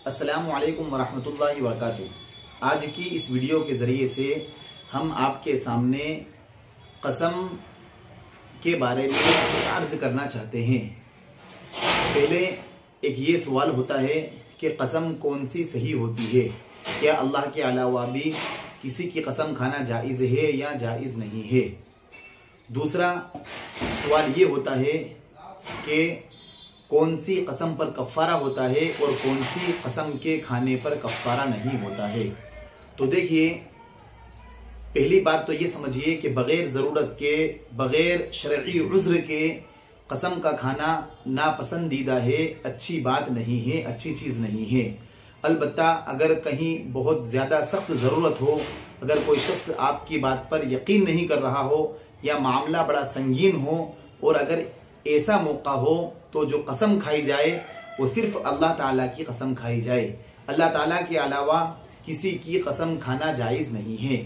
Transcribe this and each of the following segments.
السلام علیکم ورحمۃ اللہ وبرکاتہ۔ آج کی اس ویڈیو کے ذریعے سے ہم آپ کے سامنے قسم کے بارے میں عرض کرنا چاہتے ہیں۔ پہلے ایک یہ سوال ہوتا ہے کہ قسم کون سی صحیح ہوتی ہے؟ کیا اللہ کے علاوہ بھی کسی کی قسم کھانا جائز ہے یا جائز نہیں ہے؟ دوسرا سوال یہ ہوتا ہے کہ کون سی قسم پر کفارہ ہوتا ہے اور کون سی قسم کے کھانے پر کفارہ نہیں ہوتا ہے؟ تو دیکھیے، پہلی بات تو یہ سمجھیے کہ بغیر ضرورت کے، بغیر شرعی عذر کے قسم کا کھانا ناپسندیدہ ہے، اچھی بات نہیں ہے، اچھی چیز نہیں ہے۔ البتہ اگر کہیں بہت زیادہ سخت ضرورت ہو، اگر کوئی شخص آپ کی بات پر یقین نہیں کر رہا ہو یا معاملہ بڑا سنگین ہو، اور اگر ایسا موقع ہو تو جو قسم کھائی جائے وہ صرف اللہ تعالیٰ کی قسم کھائی جائے۔ اللہ تعالیٰ کے علاوہ کسی کی قسم کھانا جائز نہیں ہے۔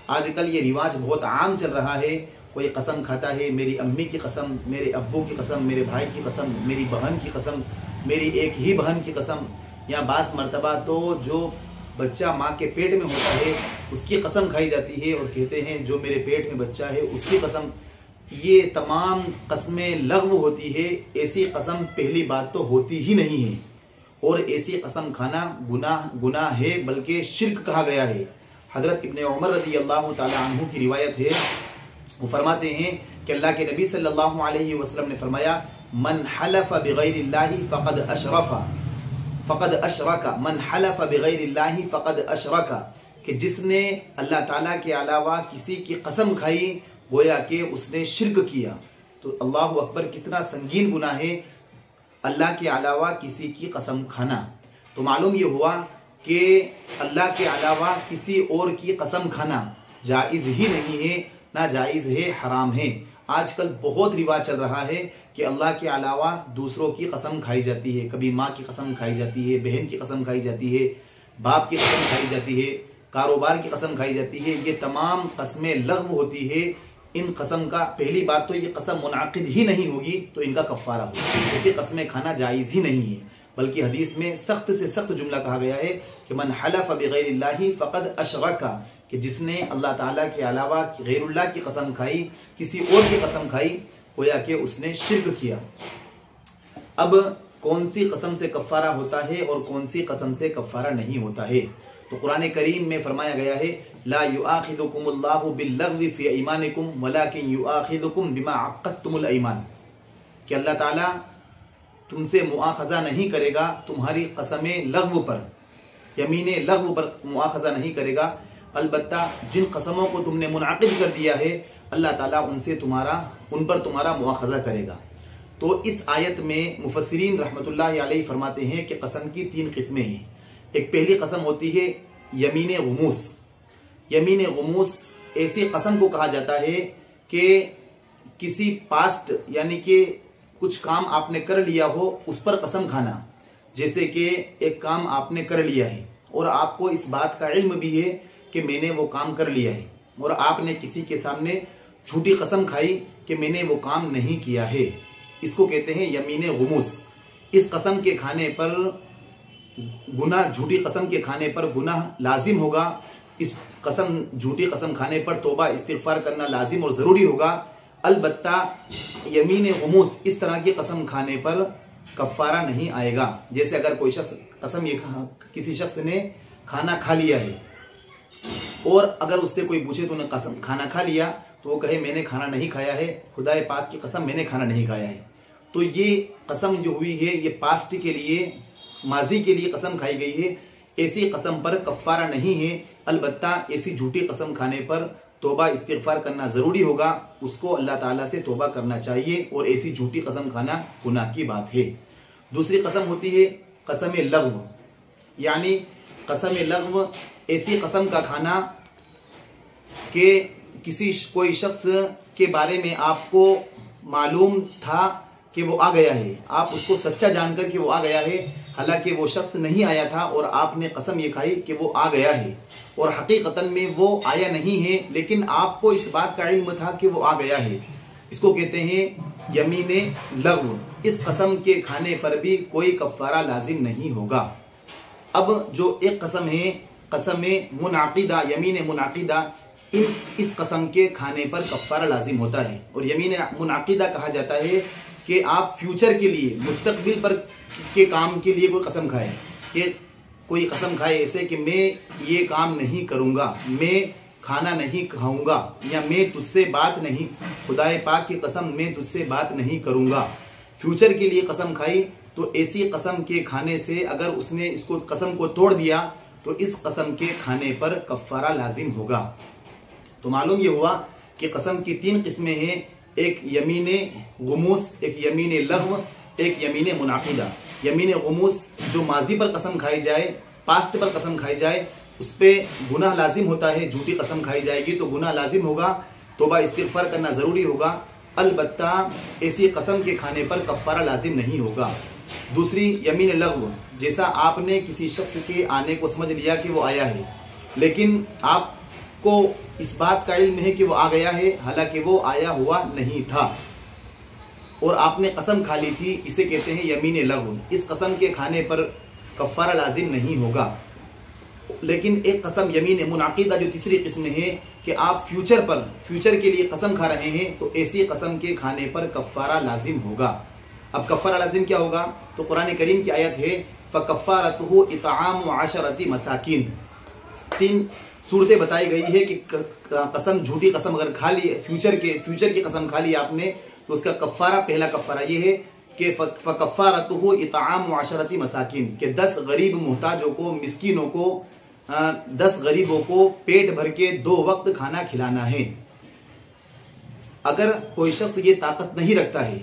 آج کل یہ رواج بہت عام چل رہا ہے، کوئی قسم کھاتا ہے، میری امی کی قسم، میرے ابو کی قسم، میرے بھائی کی قسم، میری بہن کی قسم، میری ایک ہی بہن کی قسم، یا بعض مرتبہ تو جو بچہ ماں کے پیٹ میں ہوتا ہے اس کی قسم کھائی جاتی ہے اور کہتے ہیں جو میرے پیٹ میں بچہ ہے اس کی قسم۔ یہ تمام قسمیں لغو ہوتی ہے۔ ایسی قسم پہلی بات تو ہوتی ہی نہیں ہے، اور ایسی قسم کھانا گناہ ہے، بلکہ شرک کہا گیا ہے۔ حضرت ابن عمر رضی اللہ تعالی عنہ کی روایت ہے، وہ فرماتے ہیں کہ اللہ کے نبی صلی اللہ علیہ وسلم نے فرمایا، من حلف بغیر اللہ فقد اشرک، من حلف بغیر اللہ فقد اشرک، کہ جس نے اللہ تعالیٰ کے علاوہ کسی کی قسم کھائی گویا کہ اس نے شرک کیا۔ تو اللہ اکبر، کتنا سنگین گناہ ہے اللہ کے علاوہ کسی کی قسم کھانا۔ تو معلوم یہ ہوا کہ اللہ کے علاوہ کسی اور کی قسم کھانا جائز ہی نہیں ہے، ناجائز ہے، حرام ہے۔ آج کل بہت رواج چل رہا ہے کہ اللہ کے علاوہ دوسروں کی قسم کھائی جاتی ہے، کبھی ماں کی قسم کھائی جاتی ہے، بہن کی قسم کھائی جاتی ہے، باپ کی قسم کھائی جاتی ہے، کاروبار کی قسم کھائی جاتی ہے۔ یہ تمام قسمیں لغو ہوتی ہے۔ ان قسم کا پہلی بات تو یہ قسم منعقد ہی نہیں ہوگی تو ان کا کفارہ ہوگا۔ ایسی قسمیں کھانا جائز ہی نہیں ہے، بلکہ حدیث میں سخت سے سخت جملہ کہا گیا ہے کہ من حلف بغیر اللہ فقد اشرک، کہ جس نے اللہ تعالیٰ کے علاوہ غیر اللہ کی قسم کھائی، کسی اور کی قسم کھائی، گویا کہ اس نے شرک کیا۔ اب کون سی قسم سے کفارہ ہوتا ہے اور کون سی قسم سے کفارہ نہیں ہوتا ہے؟ تو قرآن کریم میں فرمایا گیا ہے، لا یؤاخذکم اللہ باللغو فی ایمانکم ولکن یؤاخذکم بما عقدتم الایمان، کہ اللہ تعالیٰ تم سے مؤاخذہ نہیں کرے گا تمہاری قسم لغو پر، یمین لغو پر مؤاخذہ نہیں کرے گا، البتہ جن قسموں کو تم نے منعقد کر دیا ہے اللہ تعالیٰ ان پر تمہارا مؤاخذہ کرے گا۔ تو اس آیت میں مفسرین رحمۃ اللہ علیہ فرماتے ہیں کہ قسم کی 3 قسمیں ہیں۔ ایک پہلی قسم ہوتی ہے یمین غموس۔ یمین غموس ایسی قسم کو کہا جاتا ہے کہ کسی پاسٹ، یعنی کہ کچھ کام آپ نے کر لیا ہو اس پر قسم کھانا۔ جیسے کہ ایک کام آپ نے کر لیا ہے اور آپ کو اس بات کا علم بھی ہے کہ میں نے وہ کام کر لیا ہے، اور آپ نے کسی کے سامنے جھوٹی قسم کھائی کہ میں نے وہ کام نہیں کیا ہے، اس کو کہتے ہیں یمین غموس۔ اس قسم کے کھانے پر گناہ، جھوٹی قسم کے کھانے پر گناہ لازم ہوگا۔ اس جھوٹی قسم کھانے پر توبہ استغفار کرنا لازم اور ضروری ہوگا۔ البتہ یمین غموس، اس طرح کی قسم کھانے پر کفارہ نہیں آئے گا۔ جیسے اگر کوئی شخص کسی شخص نے کھانا کھا لیا ہے، اور اگر اس سے کوئی پوچھے تو نے کھانا کھا لیا، تو وہ کہے میں نے کھانا نہیں کھایا ہے، خدا پاک کی قسم میں نے کھانا نہیں کھایا ہے، تو یہ قسم جو ہوئی ہے یہ پاسٹ کے لیے، ماضی کے لیے قسم کھائی گئی ہے۔ ایسی قسم پر کفارہ نہیں ہے، البتہ ایسی جھوٹی قسم کھانے پر توبہ استغفار کرنا ضروری ہوگا، اس کو اللہ تعالیٰ سے توبہ کرنا چاہیے، اور ایسی جھوٹی قسم کھانا گناہ کی بات ہے۔ دوسری قسم ہوتی ہے قسم لغو، یعنی قسم لغو ایسی قسم کا کھانا کہ کوئی شخص کے بارے میں آپ کو معلوم تھا کہ وہ آ گیا ہے، آپ اس کو سچا جان کر کہ وہ آ گیا ہے، حالانکہ وہ شخص نہیں آیا تھا اور آپ نے قسم یہ کھائی کہ وہ آ گیا ہے، اور حقیقتاً میں وہ آیا نہیں ہے، لیکن آپ کو اس بات کا علم تھا کہ وہ آ گیا ہے۔ اس کو کہتے ہیں یمین لغو۔ اس قسم کے کھانے پر بھی کوئی کفارہ لازم نہیں ہوگا۔ اب جو ایک قسم ہے قسم منعقدہ، یمین منعقدہ، اس قسم کے کھانے پر کفارہ لازم ہوتا ہے. اور یمین منعقدہ کہا جاتا ہے کہ آپ فیوچر کے لیے، مستقبل پر کے کام کے لیے کوئی قسم کھائے، کہ کوئی قسم کھائے ایسے کہ میں یہ کام نہیں کروں گا، میں کھانا نہیں کھاؤں گا، یا میں تجھ سے بات نہیں، خدائے پاک کی قسم میں تجھ سے بات نہیں کروں گا. فیوچر کے لیے قسم کھائی تو ایسی قسم کے کھانے سے اگر اس نے اس کو قسم کو توڑ دیا تو اس قسم کے کھانے پر کفارہ لازم ہوگا. تو معلوم یہ ہوا کہ قسم کی 3 قسمیں ہیں، ایک یمین غموس، ایک یمین لغو، ایک یمین منعقدہ. یمین غموس جو ماضی پر قسم کھائی جائے، پاسٹ پر قسم کھائی جائے، اس پہ گناہ لازم ہوتا ہے. جھوٹی قسم کھائی جائے گی تو گناہ لازم ہوگا، توبہ استغفار کرنا ضروری ہوگا. البتہ ایسی قسم کے کھانے پر کفارہ لازم نہیں ہوگا. دوسری یمین لغو، جیسا آپ نے کسی شخص کے آنے کو سمجھ لیا کہ وہ آیا ہے، لیکن آپ کو اس بات کا علم ہے کہ وہ آ گیا ہے حالانکہ وہ آیا ہوا نہیں تھا، اور آپ نے قسم کھا لی تھی، اسے کہتے ہیں یمین لغو. اس قسم کے کھانے پر کفارہ لازم نہیں ہوگا. لیکن ایک قسم یمین منعقدہ جو تیسری قسم ہے کہ آپ فیوچر کے لیے قسم کھا رہے ہیں تو ایسی قسم کے کھانے پر کفارہ لازم ہوگا. اب کفارہ لازم کیا ہوگا؟ تو قرآن کریم کی آیت ہے فَكَفَّارَتُهُ اِطْعَامُ عَشَرَةِ مَسَاكِينَ. 3 صورتیں بتائی گئی ہے کہ قسم، جھوٹی قسم اگر کھا لی، فیوچر کی قسم کھا لی آپ نے، تو اس کا کفارہ، پہلا کفارہ یہ ہے کہ فَكَفَّارَتُهُ اِطْعَامُ عَشَرَةِ مَسَاكِينَ، کہ 10 غریب محتاجوں کو، مسکینوں کو، 10 غریبوں کو پیٹ بھر کے 2 وقت کھانا کھلانا ہے. اگر کوئی شخص یہ طاقت نہیں رکھتا ہے،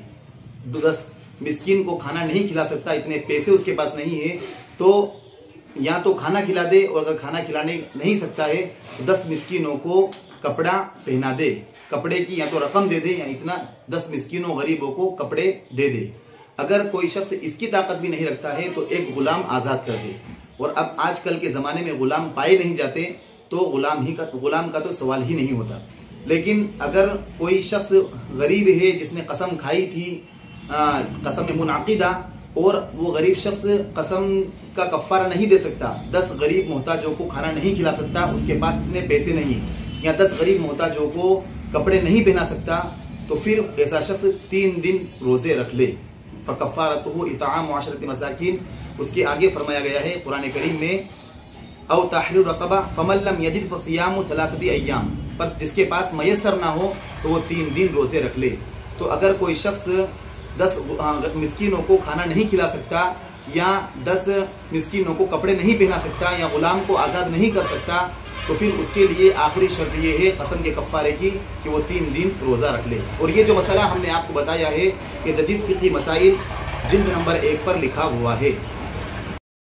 10 مسکین کو کھانا نہیں کھلا سکتا، اتنے پیسے اس کے پاس نہیں ہے، تو یا تو کھانا کھلا دے، اور اگر کھانا کھلانے نہیں سکتا ہے تو 10 مسکینوں کو کپڑا پہنا دے، کپڑے کی یا تو رقم دے دے، یا اتنا 10 مسکینوں غریبوں کو کپڑے دے دے. اگر کوئی شخص اس کی طاقت بھی نہیں رکھتا ہے تو ایک غلام آزاد کر دے. اور اب آج کل کے زمانے میں غلام پائے نہیں جاتے تو غلام کا تو سوال ہی نہیں ہوتا. لیکن اگر کوئی شخص غریب ہے جس نے قسم کھائی تھی قسم منعقدہ، اور وہ غریب شخص قسم کا کفارہ نہیں دے سکتا، 10 غریب محتاجوں کو کھانا نہیں کھلا سکتا، اس کے پاس اتنے پیسے نہیں، یا 10 غریب محتاجوں کو کپڑے نہیں پہنا سکتا، تو پھر ایسا شخص 3 دن روزے رکھ لے. فَكَفَّارَتُهُ اِطْعَامُ عَشَرَةِ مَسَاكِينَ. اس کے آگے فرمایا گیا ہے قرآن کریم میں او تحریر رقبہ فَمَن لَمْ يَجِدْ فَصِيَامُ 3 ایام، پر جس کے پاس میسر نہ ہو تو وہ 3 دن روزے رکھ لے. تو اگر کوئی شخص 10 مسکینوں کو کھانا نہیں کھلا سکتا، یا 10 مسکینوں کو کپڑے نہیں پہنا سکتا، یا غلام کو آزاد نہیں کر سکتا، تو پھر اس کے لیے آخری شرط یہ ہے قسم کے کفارے کی کہ وہ 3 دن روزہ رکھ لے. اور یہ جو مسئلہ ہم نے آپ کو بتایا ہے یہ جدید فقہی مسائل جلد نمبر 1 پر لکھا ہوا ہے.